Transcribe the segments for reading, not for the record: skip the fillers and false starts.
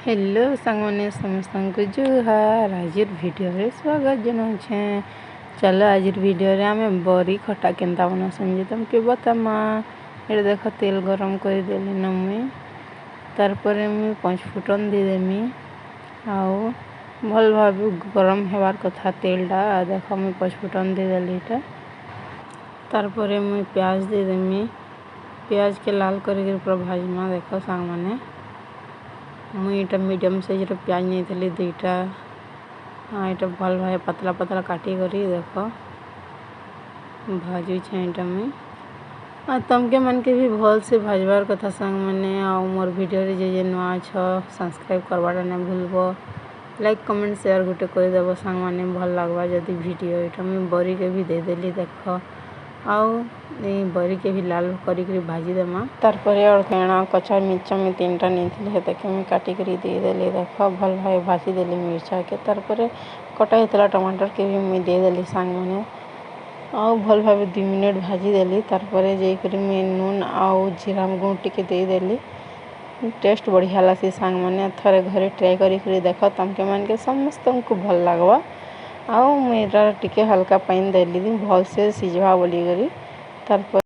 Hello सांगने समस्त को जुहार आज वीडियो रे स्वागत जनाऊे। चलो आज वीडियो रे आम बरी खटा केन्ता बनासन जे तुमके बतामा। ये देख तेल गरम कर देली न मुई तार मुई 5 फुटन देदेमी आउ भल भाव गरम हेबार कथा तेलटा। देख मुई 5 फुटन देदेली तार मुई प्याज देदेमी। प्याज के लाल करके पूरा भाजमा। देख सांग माने मुई इटा मीडियम साइज प्याज नहीं थी दुईटा। हाँ इटा भल भाई पतला पतला काटी करी देख भाजू छेटा मुई तमके मन के भी भल से भाजबार कथा सांग मैंने आ मोर वीडियो रे जे नुआ छ सब्सक्राइब करवाटा नहीं भूलब। लाइक कमेंट शेयर गोटे करदेव सांग मैंने भल लगवा जदि वीडियो इटा मुई बरी के भी देदेली। देख आउ बरी के भी लाल करी भाजी देमा। तारपरे और फेणा कच्चा मिर्चा में 3टा नहीं थी हेतु मुझे काटिक देदेली। देख भल भाई भाजी देली मिर्चा के तारपरे कटा होता टमाटर के भी मुझे देदेली सांग मैंने आउ भल भाव 2 मिनट भाजी देली। तारपरे जाकर मुझे नून आउ जीरा गुण टिके देदेली। टेस्ट बढ़िया लसी सांग मैंने थरे घरे ट्राए करी देख तमके मन के समस्त को भल लगवा। आउ मेरा टिके हल्का पानी देली भल से सिझवा बोली करी तारपर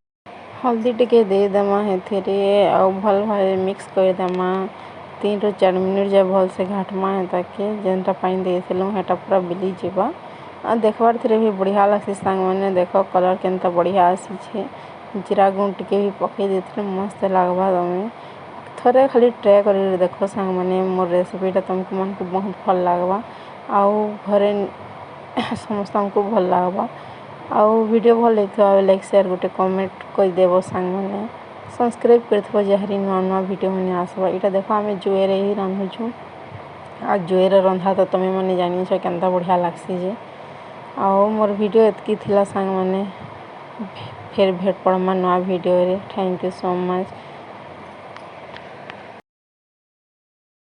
हल्दी टिके देदेमा हेथिरे आउ भल भाव मिक्स करदेमा। 3 ରୁ 4 मिनट जब भल से घाटमा है ताकि जेनटा पानी देथिलु हेटा पूरा बिली जीवा आ देखबार थरे भी बढ़िया लसी सांग मैंने देख कलर केनता बढ़िया आसी छे। जीरा गुण टिके भी पकई देथिले मस्त लागबा। तमे थरे खाली ट्राए करी देख सांग मैंने मोर रेसिपीटा तुमको मन को बहुत भल लागबा आउ घरे समस्त को भल लागबा। आउ वीडियो भल लगता लाइक शेयर गोटे कमेंट कर देव सांग मैंने सब्सक्राइब कर जहरी नुआ नुआ वीडियो मैंने आसवा। इटा देखो आम जुएरे ही रांधुचु आ जुएरे रंधा तो तुम्हें मैंने जानी केनता बढ़िया लगसी जे आउ मोर वीडियो एतकी थिला सांग मैंने फिर भेट पड़मा नुआ वीडियो रे। Thank you so much.